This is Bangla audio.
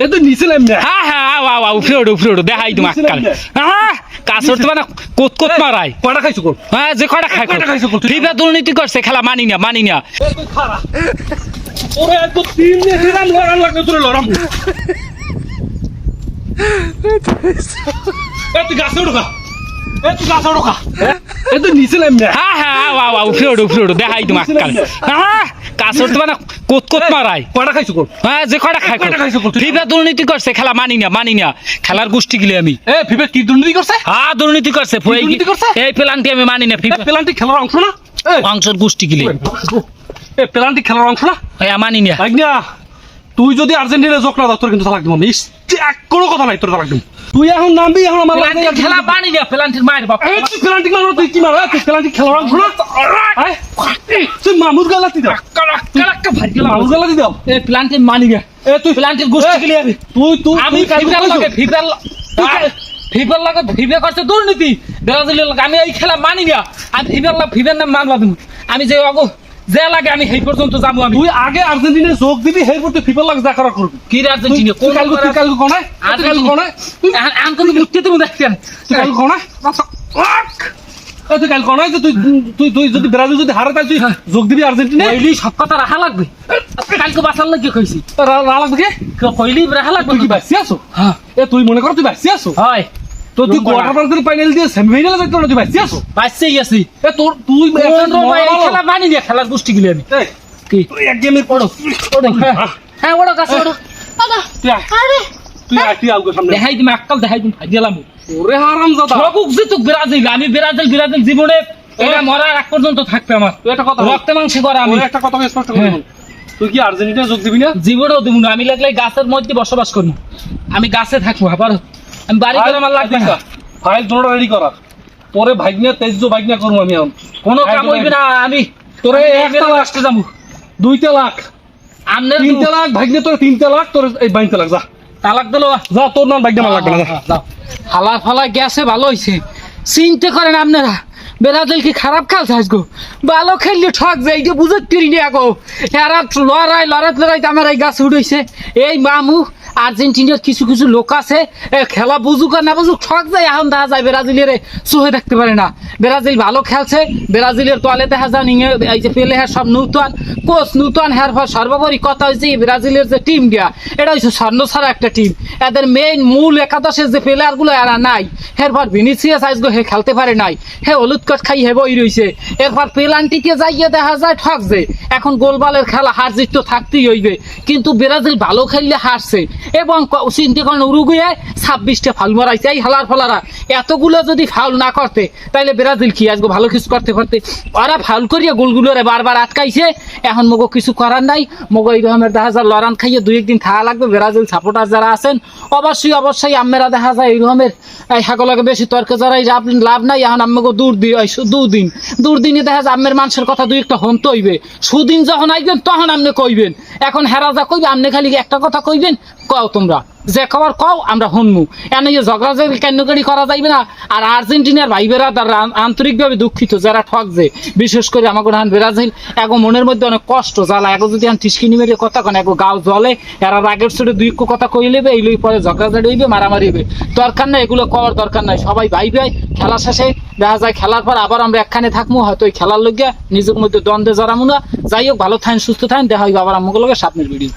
এ তো নিছিলাম না। হ্যাঁ হ্যাঁ উপরে ওঠো দেখাই তুমি আজকাল। হ্যাঁ কাছর তো মানে কোত মারাই। কয়টা খাইছো কোন? হ্যাঁ যে কয়টা খাইছো ফিফা দুর্নীতি করছে খেলা মানি না এ তুই খারা ওরে তো 3 দিন লড়ান লাগবে তোরে লড়াম। এ তুই গাছে উঠা। এ তো নিছিলাম না। হ্যাঁ হ্যাঁ উপরে ওঠো দেখাই তুমি আজকাল। হ্যাঁ কাছর তো মানে কোত মারাই। কয়টা খাইছো কোন? হ্যাঁ যে কয়টা খাইছো ফিফা দুর্নীতি করছে খেলা মানি না খেলার গোষ্ঠী গিলে আমি। এ ফিফা কি দুর্নীতি করছে? হ্যাঁ দুর্নীতি করছে এই পেলান্টি আমি মানি না। ফিফা পেনাল্টি খেলার অংশ না? অংশের গোষ্ঠী গিলে এ পেনাল্টি খেলার অংশ না? মানি না। আজ্ঞা তুই যদি আর্জেন্টিনা যোগ না দাও তোর কিন্তু তালাক দিব আমি। এক কোনো কথা নাই তোর তালাক দিব। তুই এখন নামবি এখন আমার খেলা মানি না পেলান্টির মায়ের বাপ। তুই পেনাল্টি মারো তুই কি মারো? তুই পেনাল্টি খেলার অংশ না? তুই মামুর গালাতি দাও। মামুর গালাতি দাও। এই পেলান্টির মানি না। এ তুই পেলান্টির গোষ্ঠী গিলে আমি। আমি ফিফার লাগে ফিফা করছে দুর্নীতি ব্রাজিলের লাগে আমি এই খেলা মানি না। আমি ফিফার নাম মামলা দেবো আমি যে অগো যে লাগে আমি সেই পর্যন্ত যাবো আমি। তুই আগে আর্জেন্টিনা যোগ দিবি সেই পর তুই ফিফার লাগে যা করা করবি। কি আর্জেন্টিনা তুই কালকে কোনায় তুই আনকো মুক্তি তুমি দেখছেন তুই কালকে কোনায় তুই কাল কোনায় যে তুই যদি ব্রাজিল যদি হারে তাই তুই যোগ দিবি আর্জেন্টিনা। কইলি সব কথা রাখা লাগবে। কালকে বাঁচার লাগে কইছি লাগবে কি কইলি রাখা লাগবে। তুই কি বাঁচি আছো? হ্যাঁ এ তুই মনে কর তুই বাঁচি আছো? হয় তো তুই কোয়ার্টার ফাইনাল দিয়ে সেমিফাইনালে যাইতো না তুই বাঁচি আছো? বাঁচতেই আছি। এ তোর তুই খেলা মানি না খেলার গোষ্ঠী গিলে আমি। কি তুই এক গেমে পড়ো হ্যাঁ ওড়ো কাছে ওড়ো তুই আউকে সামনে দেখাই তুমি আক্কাল দেখাই তুমি দিলাম। ওরে হারামজাদা সবুক জিতুক ব্রাজিল আমি ব্রাজিল জীবনে এটা মরার আগ পর্যন্ত থাকবে আমার। তুই একটা কথা রক্তে মাংসে করা আমি একটা কথা স্পষ্ট করে বল তুই কি আর্জেন্টিনা যোগ দিবি না? জীবনেও দেবো না। আমি লাগলে গাছের মধ্যে বসবাস করবো। আমি গাছে থাকবো আবার আমি বাড়ি করে আমার লাগবে না। ফাইল তোরা রেডি করা পরে ভাগনা তেজ ভাগনা করবো আমি এখন কোনো কাম হইবে না। আমি তোরে একটা লাস্টে যাবো 2 লাখ আমনে 3 লাখ ভাগনা তোর 3 লাখ তোর এই 22 লাখ যা তালাক দিল যা তোর নাম ভাগনা আমার লাগবে না যা হালা ফালা গেছে ভালো হয়েছে। চিনতে করেন আপনারা ব্রাজিল কি খারাপ খেলছে আজগো ভালো খেললে ঠক যায় যে বুঝতে পারি না গো। এরা লড়াইতে আমার এই গাছ উঠেছে এই মামু আর্জেন্টিনার কিছু লোক আছে খেলা বুঝুক আর না বুঝুক ঠক যায় এখন দেখা যায় ব্রাজিলের চোখে দেখতে পারে না। ব্রাজিল ভালো খেলছে ব্রাজিলের তোয়ালে দেখা যান এই যে পেলে হ্যাঁ সব নূতন কোচ নূতন হ্যার সর্বোপরি কথা হয়েছে ব্রাজিলের যে টিম দিয়া এটা হচ্ছে স্বর্ণ ছাড়া একটা টিম। এদের মেইন মূল একাদশের যে প্লেয়ার গুলো এরা নাই। এরপর ভিনিসিয়াস আজগো হে খেলতে পারে নাই হে হলুদ কাঠ খাই হে বই রয়েছে। এরপর পেলান্টিকে যাইয়ে দেখা যায় ঠক যে এখন গোলবালের খেলা হার জিত তো থাকতেই হইবে কিন্তু ব্রাজিল ভালো খেললে হারছে এবং চিন্তা করেন উরুগুয়ে 26টা ফাউল মারাইছে। এই হালার ফলারা এতগুলো যদি ফাউল না করতে তাইলে ব্রাজিল কি আজকে ভালো কিছু করতে পারতে? ওরা ফাউল করিয়া গোলগুলোরে বারবার আটকাইছে। এখন মগো কিছু করার নাই মগো এই রকমের দেখা যায় লড়ান খাইয়ে 2-1 দিন থাকা লাগবে। ব্রাজিল সাপোর্টার যারা আছেন অবশ্যই আমেরা দেখা যায় এই রকমের সকলকে বেশি তর্কে জড়াই লাভ নাই। এখন আমাকে দুদিনই দেখা যায় আমের মানুষের কথা 2-1টা হনতে হইবে। সুদিন যখন আইবেন তখন আপনি কইবেন। এখন হেরা যা কইবে আপনি খালি একটা কথা কইবেন কও তোমরা যে খবর কও আমরা হনমু এনে ঝগড়াঝগড়ি কেন্দ্রকারী করা যাইবে না। আর আর্জেন্টিনার ভাইবেরা তারা আন্তরিকভাবে দুঃখিত যারা ঠক যে বিশেষ করে আমাকে ব্রাজিল এগো মনের মধ্যে অনেক কষ্ট জ্বালা এগো যদি ঠিসকিনি মেরে কথা কেন এগো গাও জলে এরা রাগের ছোটে 2 কথা কই লেবে এইগুলোই পরে ঝগড়াঝাড়ি হইবে মারামারি হইবে। দরকার নাই এগুলো করার দরকার নাই। সবাই ভাই খেলা শেষে দেখা যায় খেলার পর আবার আমরা একখানে থাকবো হয়তো ওই খেলার লইগা নিজের মধ্যে দ্বন্দ্বে জড়ামু না। যাই হোক ভালো থাকেন সুস্থ থাকেন দেখা হইবে আবার আমাকে লগে সামনের ভিডিও।